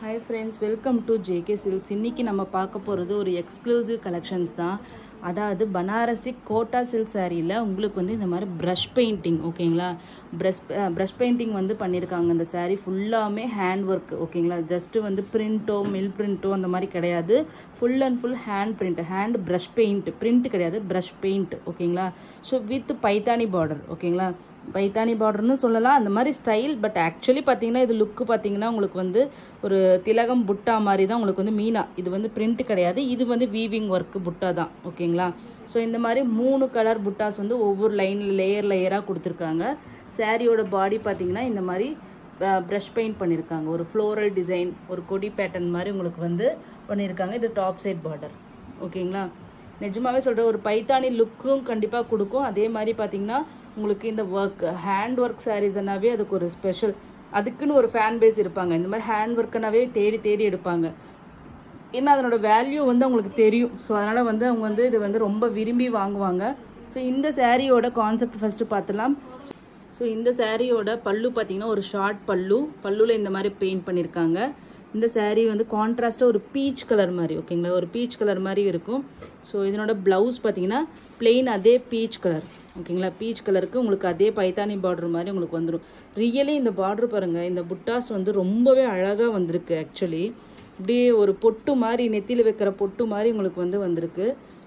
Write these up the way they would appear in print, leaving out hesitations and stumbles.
Hi friends, welcome to JK Silks. இன்னைக்கு நம்ம பார்க்க போறது ஒரு எக்ஸ்க்ளூசிவ் கலெக்ஷன்ஸ் தான். அதாவது பனாரசி கோட்டா சில்க் சாரியில உங்களுக்கு வந்து இந்த மாதிரி பிரஷ் பெயிண்டிங் ஓகேங்களா. பிரஷ் பெயிண்டிங் வந்து பண்ணியிருக்காங்க. இந்த சாரி ஃபுல்லாமே ஹேண்ட் ஒர்க் ஓகேங்களா. ஜஸ்ட் வந்து பிரிண்டோ மில் பிரிண்டோ அந்த மாதிரி கிடையாது. Full and full hand print, hand brush paint, print கிடையாது, பிரஷ் பெயிண்ட் ஓகேங்களா. ஸோ வித் பைத்தானி பார்டர் ஓகேங்களா. பைத்தானி பார்டர்னு சொல்லலாம், அந்த மாதிரி ஸ்டைல். பட் ஆக்சுவலி பார்த்தீங்கன்னா இது லுக்கு பார்த்தீங்கன்னா உங்களுக்கு வந்து ஒரு திலகம் புட்டா மாதிரி தான் உங்களுக்கு வந்து மீனா. இது வந்து பிரிண்ட் கிடையாது, இது வந்து வீவிங் ஒர்க் புட்டா தான் ஓகேங்களா. ஸோ இந்த மாதிரி 3 கலர் புட்டாஸ் வந்து ஒவ்வொரு லைனில் லேயராக கொடுத்துருக்காங்க. சாரியோட பாடி பார்த்தீங்கன்னா இந்த மாதிரி ப்ரஷ் பெயிண்ட் பண்ணியிருக்காங்க. ஒரு ஃப்ளோரல் டிசைன், ஒரு கொடி பேட்டர்ன் மாதிரி உங்களுக்கு வந்து பண்ணியிருக்காங்க. இது டாப் சைட் பார்டர் ஓகேங்களா. நிஜமாவே சொல்கிறேன், ஒரு பைத்தானி லுக்கும் கண்டிப்பாக கொடுக்கும். அதே மாதிரி பார்த்தீங்கன்னா உங்களுக்கு இந்த ஒர்க் ஹேண்ட் ஒர்க் சாரீஸ்னாவே அதுக்கு ஒரு ஸ்பெஷல், அதுக்குன்னு ஒரு ஃபேன் பேஸ் இருப்பாங்க. இந்த மாதிரி ஹேண்ட் ஒர்க்குனாவே தேடி தேடி எடுப்பாங்க. ஏன்னா அதனோட வேல்யூ வந்து அவங்களுக்கு தெரியும். ஸோ அதனால் வந்து அவங்க வந்து இது வந்து ரொம்ப விரும்பி வாங்குவாங்க. ஸோ இந்த சாரியோட கான்செப்ட் ஃபஸ்ட்டு பார்த்துலாம். ஸோ இந்த சாரியோட பல்லு பார்த்தீங்கன்னா ஒரு ஷார்ட் பல்லுவில் இந்த மாதிரி பெயிண்ட் பண்ணியிருக்காங்க. இந்த சாரீ வந்து கான்ட்ராஸ்டாக ஒரு பீச் கலர் மாதிரி ஓகேங்களா, ஒரு பீச் கலர் மாதிரி இருக்கும். ஸோ இதனோட ப்ளவுஸ் பார்த்தீங்கன்னா பிளெயின் அதே பீச் கலர் ஓகேங்களா. பீச் கலருக்கு உங்களுக்கு அதே பைத்தானி பார்டர் மாதிரி உங்களுக்கு வந்துடும். ரியலி இந்த பார்டர் பாருங்கள், இந்த புட்டாஸ் வந்து ரொம்பவே அழகாக வந்திருக்கு. ஆக்சுவலி இப்படியே ஒரு பொட்டு மாதிரி, நெத்தியில் வைக்கிற பொட்டு மாதிரி உங்களுக்கு வந்து வந்திருக்கு.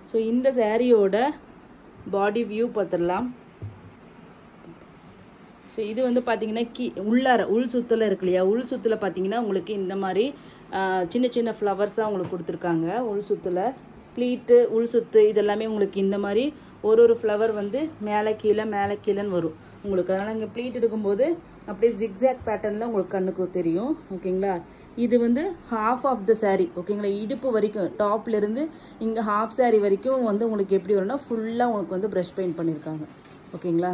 ஸோ இந்த சாரியோட பாடி வியூ பார்த்துடலாம். ஸோ இது வந்து பார்த்தீங்கன்னா உள்ளார உள் சுத்தில் இருக்கு இல்லையா, உள் சுத்தில் பார்த்தீங்கன்னா உங்களுக்கு இந்த மாதிரி சின்ன சின்ன ஃப்ளவர்ஸாக உங்களுக்கு கொடுத்துருக்காங்க. உள் சுத்தில் ப்ளீட்டு, உள் சுத்து இதெல்லாமே உங்களுக்கு இந்த மாதிரி ஒரு ஃப்ளவர் வந்து மேலே கீழேன்னு வரும் உங்களுக்கு. அதனால் இங்கே ப்ளீட் எடுக்கும்போது அப்படியே ஜிக்ஸாக் பேட்டர்னில் உங்களுக்கு கண்ணுக்கு தெரியும் ஓகேங்களா. இது வந்து ஹாஃப் ஆஃப் த சாரீ ஓகேங்களா. இடுப்பு வரைக்கும் டாப்லேருந்து இங்கே ஹாஃப் சாரீ வரைக்கும் வந்து உங்களுக்கு எப்படி வரும்னா ஃபுல்லாக உங்களுக்கு வந்து ப்ரஷ் பெயிண்ட் பண்ணியிருக்காங்க ஓகேங்களா.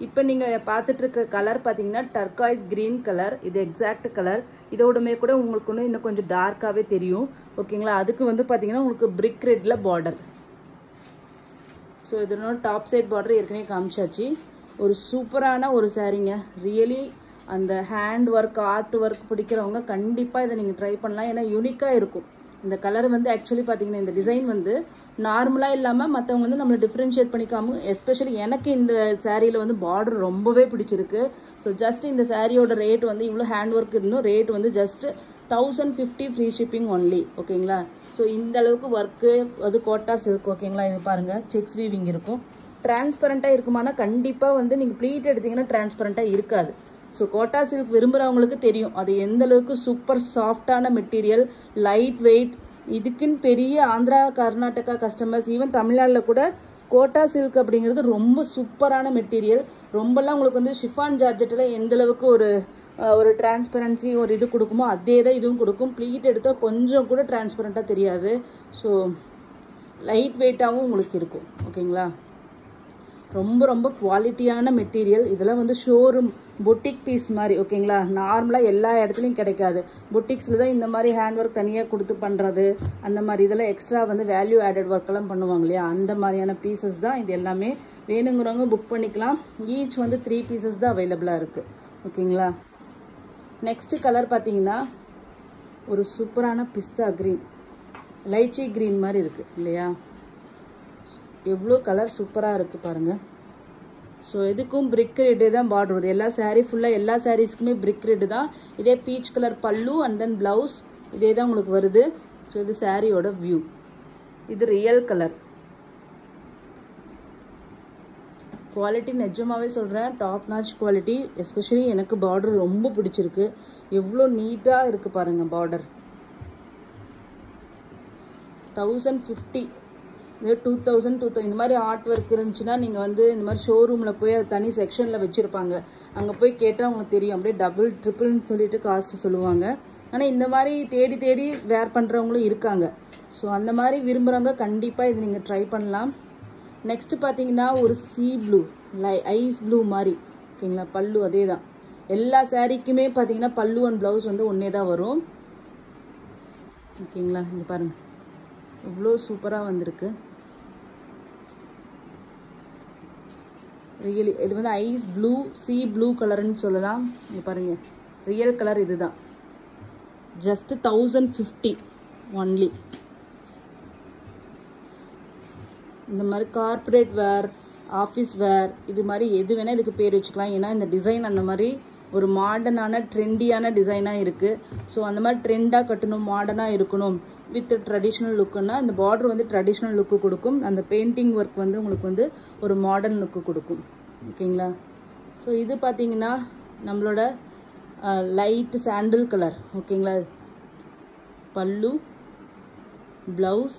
இப்போ நீங்கள் பார்த்துட்டு இருக்க கலர் பார்த்தீங்கன்னா டர்காய்ஸ் கிரீன் கலர், இது எக்ஸாக்ட் கலர். இதோடமே கூட உங்களுக்கு இன்னும் கொஞ்சம் டார்க்காகவே தெரியும் ஓகேங்களா. அதுக்கு வந்து பார்த்தீங்கன்னா உங்களுக்கு பிரிக் ரெட்டில் பார்டர். ஸோ இதனோட டாப் சைட் பார்டர் ஏற்கனவே காமிச்சாச்சு. ஒரு சூப்பரான ஒரு சாரீங்க. ரியலி அந்த ஹேண்ட் ஒர்க், ஆர்ட் ஒர்க் பிடிக்கிறவங்க கண்டிப்பாக இதை நீங்கள் ட்ரை பண்ணலாம். ஏன்னா யூனிக்காக இருக்கும் இந்த கலர் வந்து. ஆக்சுவலி பார்த்தீங்கன்னா இந்த டிசைன் வந்து நார்மலாக இல்லாமல் மற்றவங்க வந்து நம்மளை டிஃப்ரென்ஷியேட் பண்ணிக்காம, எஸ்பெஷலி எனக்கு இந்த சாரியில் வந்து பார்டர் ரொம்பவே பிடிச்சிருக்கு. ஸோ ஜஸ்ட் இந்த சாரியோட ரேட் வந்து இவ்வளோ ஹேண்ட் ஒர்க் இருந்தும் ரேட் வந்து ஜஸ்ட் 1050 ஃப்ரீ ஷிப்பிங் ஒன்லி ஓகேங்களா. ஸோ இந்த அளவுக்கு ஒர்க்கு, அது கோட்டா சில்க் ஓகேங்களா. இது பாருங்கள், செக்ஸ் வீவிங் இருக்கும். டிரான்ஸ்பரண்ட்டாக இருக்குமானா கண்டிப்பாக வந்து நீங்கள் ப்ளீட் எடுத்தீங்கன்னா டிரான்ஸ்பரண்ட்டாக இருக்காது. ஸோ கோட்டா சில்க் விரும்புகிறவங்களுக்கு தெரியும் அது எந்த அளவுக்கு சூப்பர் சாஃப்டான மெட்டீரியல், லைட் வெயிட். இதுக்குன்னு பெரிய ஆந்திரா, கர்நாடகா கஸ்டமர்ஸ், ஈவன் தமிழ்நாட்டில் கூட கோட்டா சில்க் அப்படிங்கிறது ரொம்ப சூப்பரான மெட்டீரியல். ரொம்பலாம் உங்களுக்கு வந்து ஷிஃபான் ஜார்ஜெட்டில் எந்த அளவுக்கு ஒரு டிரான்ஸ்பரன்சி ஒரு இது கொடுக்குமோ அதே தான் இதுவும் கொடுக்கும். ப்ளீட் எடுத்தால் கொஞ்சம் கூட டிரான்ஸ்பரண்ட்டாக தெரியாது. ஸோ லைட் வெயிட்டாகவும் உங்களுக்கு இருக்கும் ஓகேங்களா. ரொம்ப ரொம்ப குவாலிட்டியான மெட்டீரியல். இதெல்லாம் வந்து ஷோரூம் பொட்டிக் பீஸ் மாதிரி ஓகேங்களா. நார்மலாக எல்லா இடத்துலையும் கிடைக்காது. பொட்டிக்ஸில் தான் இந்த மாதிரி ஹேண்ட் ஒர்க் தனியாக கொடுத்து பண்ணுறது, அந்த மாதிரி இதெல்லாம் எக்ஸ்ட்ரா வந்து வேல்யூ ஆடட் ஒர்க்கெல்லாம் பண்ணுவாங்க இல்லையா, அந்த மாதிரியான பீசஸ் தான் இது எல்லாமே. வேணுங்கிறவங்க புக் பண்ணிக்கலாம். ஈச் வந்து 3 பீசஸ் தான் அவைலபிளாக இருக்குது ஓகேங்களா. நெக்ஸ்ட்டு கலர் பார்த்தீங்கன்னா ஒரு சூப்பரான பிஸ்தா க்ரீன், லைச்சி க்ரீன் மாதிரி இருக்குது இல்லையா. எவ்வளோ கலர் சூப்பராக இருக்குது பாருங்கள். ஸோ இதுக்கும் பிரிக் ரெட்டு தான் பார்டர் வருது. எல்லா சாரீ ஃபுல்லாக எல்லா சாரீஸ்க்குமே பிரிக் ரெட்டு தான். இதே பீச் கலர் பல்லு அண்ட் தென் ப்ளவுஸ் இதே தான் உங்களுக்கு வருது. ஸோ இது சாரியோட வியூ. இது ரியல் கலர். குவாலிட்டி நிஜமாகவே சொல்கிறேன், டாப் நாச் குவாலிட்டி. எஸ்பெஷலி எனக்கு பார்டர் ரொம்ப பிடிச்சிருக்கு. எவ்வளோ நீட்டாக இருக்குது பாருங்கள் பார்டர். 1050, இது 2000 இந்த மாதிரி ஆர்ட் ஒர்க் இருந்துச்சுன்னா நீங்கள் வந்து இந்த மாதிரி ஷோரூமில் போய் அது தனி செக்ஷனில் வச்சுருப்பாங்க. அங்கே போய் கேட்டால் உங்களுக்கு தெரியும், அப்படியே டபுள் ட்ரிபிள்னு சொல்லிட்டு காஸ்ட்டு சொல்லுவாங்க. ஆனால் இந்த மாதிரி தேடி தேடி வேர் பண்ணுறவங்களும் இருக்காங்க. ஸோ அந்த மாதிரி விரும்புகிறவங்க கண்டிப்பாக இது நீங்கள் ட்ரை பண்ணலாம். நெக்ஸ்ட்டு பார்த்தீங்கன்னா ஒரு சீ ப்ளூ, ஐஸ் ப்ளூ மாதிரி ஓகேங்களா. பல்லு அதே தான். எல்லா சாரீக்குமே பார்த்தீங்கன்னா பல்லு அண்ட் ப்ளவுஸ் வந்து ஒன்றே தான் வரும் ஓகேங்களா. இங்கே பாருங்கள் இவ்வளோ சூப்பராக வந்திருக்கு. ரியலி இது வந்து ஐஸ் ப்ளூ, சீ ப்ளூ கலர்னு சொல்லலாம். இங்கே பாருங்கள், ரியல் கலர் இதுதான். Just 1050 only. இந்த மாதிரி கார்பரேட் வேர், ஆஃபீஸ் வேர், இது மாதிரி எது வேணால் இதுக்கு பேர் வச்சுக்கலாம். ஏன்னா இந்த டிசைன் அந்த மாதிரி ஒரு மாடர்னான ட்ரெண்டியான டிசைனாக இருக்குது. ஸோ அந்த மாதிரி ட்ரெண்டாக கட்டணும், மாடர்னாக இருக்கணும் வித் ட்ரெடிஷ்னல் லுக்குன்னா இந்த பார்டர் வந்து ட்ரெடிஷ்னல் லுக்கு கொடுக்கும். அந்த பெயிண்டிங் ஒர்க் வந்து உங்களுக்கு வந்து ஒரு மாடர்ன் லுக்கு கொடுக்கும். ஓகேங்களா? ஸோ இது பார்த்தீங்கன்னா நம்மளோட லைட் சாண்டில் கலர். ஓகேங்களா? பல்லு, ப்ளவுஸ்,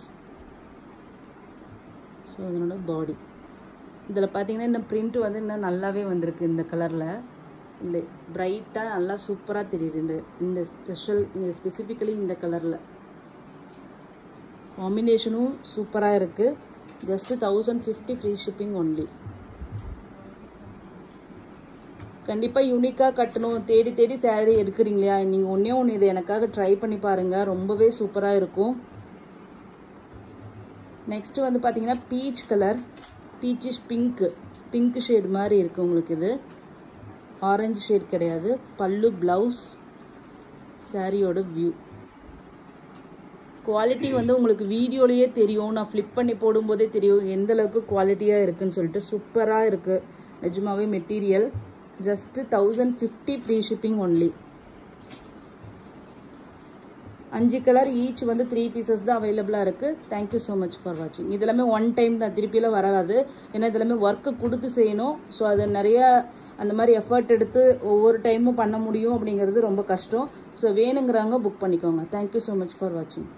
ஸோ அதனோட பாடி. இதில் பார்த்தீங்கன்னா இந்த பிரிண்ட் வந்து இன்னும் நல்லாவே வந்திருக்கு. இந்த கலரில் இல்லை, பிரைட்டாக நல்லா சூப்பராக தெரியுது. இந்த ஸ்பெசிஃபிக்கலி இந்த கலரில் காம்பினேஷனும் சூப்பராக இருக்குது. Just 1050 free shipping only. கண்டிப்பாக யூனிக்காக கட்டணும், தேடி தேடி சேரீ எடுக்கிறீங்களா, நீங்கள் ஒன்று இது எனக்காக ட்ரை பண்ணி பாருங்கள், ரொம்பவே சூப்பராக இருக்கும். நெக்ஸ்ட் வந்து பார்த்தீங்கன்னா peach colour, peachish pink shade மாதிரி இருக்குது உங்களுக்கு. இது ஆரஞ்சு ஷேட் கிடையாது. பல்லு, ப்ளவுஸ், சாரியோட வியூ குவாலிட்டி வந்து உங்களுக்கு வீடியோலேயே தெரியும். நான் ஃப்ளிப் பண்ணி போடும்போதே தெரியும் எந்த அளவுக்கு குவாலிட்டியாக இருக்குன்னு சொல்லிட்டு. சூப்பராக இருக்குது நிஜமாவே material. Just 1050 free shipping only. 5 colour each வந்து 3 பீசஸ் தான் அவைலபிளாக இருக்குது. தேங்க்யூ ஸோ மச் ஃபார் வாட்சிங். இதெல்லாமே ஒன் டைம் தான், திருப்பியெல்லாம் வராது. ஏன்னா இதெல்லாமே ஒர்க்கு கொடுத்து செய்யணும். ஸோ அது நிறையா அந்த மாதிரி எஃபர்ட் எடுத்து ஒவ்வொரு டைமும் பண்ண முடியும் அப்படிங்கிறது ரொம்ப கஷ்டம். ஸோ வேணுங்கிறவங்க புக் பண்ணிக்கோங்க. தேங்க்யூ ஸோ மச் ஃபார் வாட்சிங்.